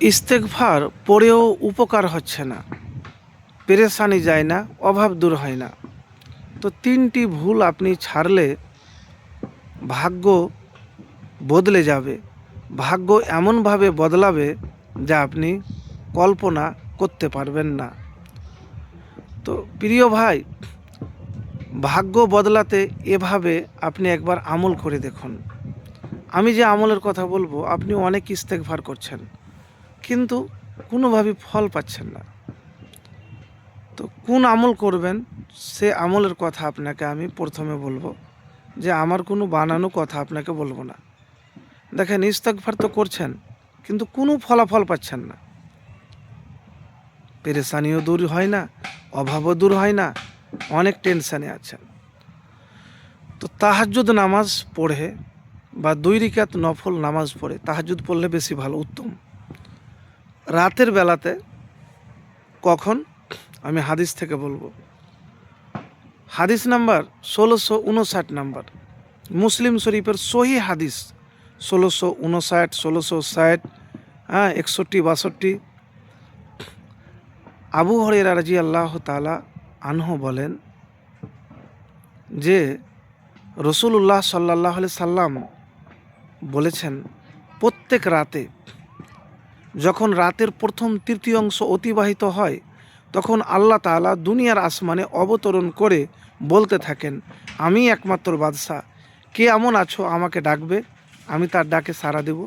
ইস্তেগফার পড়েও উপকার হচ্ছে না, পেরেশানি যায় না, অভাব দূর হয় না। তো 3টি ভুল আপনি ছাড়লে ভাগ্য বদলে যাবে। ভাগ্য এমনভাবে বদলাবে যা আপনি কল্পনা করতে পারবেন না। তো প্রিয় ভাই, ভাগ্য বদলাতে এভাবে আপনি একবার আমল করে দেখুন। আমি যে আমলের কথা বলবো, আপনি অনেক ইস্তেগফার করছেন কিন্তু কোনোভাবেই ফল পাচ্ছেন না। তো কোন আমল করবেন সে আমলের কথা আপনাকে আমি প্রথমে বলবো, যে আমার কোনো বানানো কথা আপনাকে বলবো না। দেখেন, ইস্তেগফার তো করছেন কিন্তু কোনো ফলাফল পাচ্ছেন না, পেরেশানিও দূর হয় না, অভাবও দূর হয় না, অনেক টেনশানে আছেন। তো তাহাজ্জুদ নামাজ পড়ে বা 2 রাকাত নফল নামাজ পড়ে, তাহাজ্জুদ পড়লে বেশি ভালো, উত্তম। রাতের বেলাতে কখন, আমি হাদিস থেকে বলবো। হাদিস নাম্বার 1659 নাম্বার, মুসলিম শরীফের সহি হাদিস 1659, 1660, 61, 62। আবু হুরায়রা রাদিয়াল্লাহু তাআলা আনহু বলেন যে রাসূলুল্লাহ সাল্লাল্লাহু আলাইহি সাল্লাম বলেছেন, প্রত্যেক রাতে যখন রাতের প্রথম তৃতীয়াংশ অতিবাহিত হয়, তখন আল্লাহ তাআলা দুনিয়ার আসমানে অবতরণ করে বলতে থাকেন, আমি একমাত্র বাদশা, কে এমন আছো আমাকে ডাকবে, আমি তার ডাকে সাড়া দেব।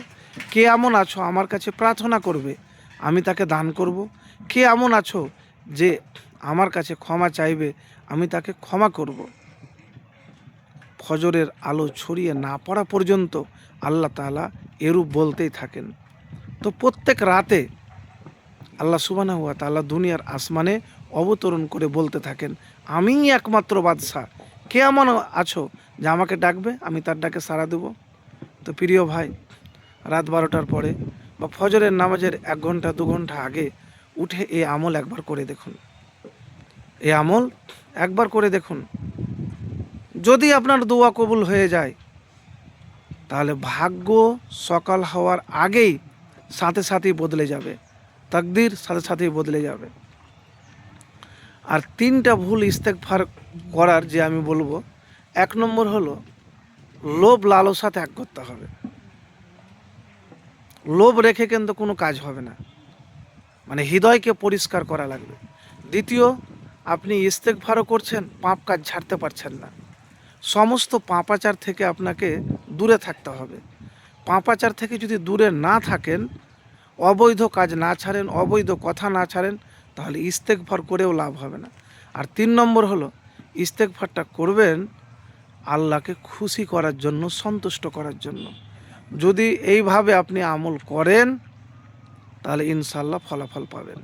কে এমন আছো আমার কাছে প্রার্থনা করবে, আমি তাকে দান করব। কে এমন আছো যে আমার কাছে ক্ষমা চাইবে, আমি তাকে ক্ষমা করব। ফজরের আলো ছড়িয়ে না পড়া পর্যন্ত আল্লাহ তাআলা এরূপ বলতেই থাকেন। তো প্রত্যেক রাতে আল্লাহ সুবহানাহু ওয়া তাআলা দুনিয়ার আসমানে অবতরণ করে বলতে থাকেন, আমিই একমাত্র বাদশা, কে এমন আছো যে আমাকে ডাকবে, আমি তার ডাকে সাড়া দেব। তো প্রিয় ভাই, রাত 12টার পরে বা ফজরের নামাজের 1 ঘন্টা 2 ঘন্টা আগে উঠে এই আমল একবার করে দেখুন। এই আমল একবার করে দেখুন, যদি আপনার দোয়া কবুল হয়ে যায় তাহলে ভাগ্য সকাল হওয়ার আগেই সাথে সাথেই বদলে যাবে, তাকদীর সাথে সাথেই বদলে যাবে। আর 3টা ভুল ইস্তেগফার করার যে আমি বলবো, 1 নম্বর হলো লোভ লালসা ত্যাগ করতে হবে। লোভ রেখে কিন্তু কোনো কাজ হবে না, মানে হৃদয়কে পরিষ্কার করা লাগবে। দ্বিতীয়, আপনি ইস্তেগফারও করছেন, পাপ কাজ ছাড়তে পারছেন না। সমস্ত পাপাচার থেকে আপনাকে দূরে থাকতে হবে। পাপাচার থেকে যদি দূরে না থাকেন, অবৈধ কাজ না ছাড়েন, অবৈধ কথা না ছাড়েন, তাহলে ইস্তেগফার করেও লাভ হবে না। আর 3 নম্বর হলো, ইস্তেগফারটা করবেন আল্লাহকে খুশি করার জন্য, সন্তুষ্ট করার জন্য। যদি এইভাবে আপনি আমল করেন তাহলে ইনশাআল্লাহ ফলাফল পাবেন।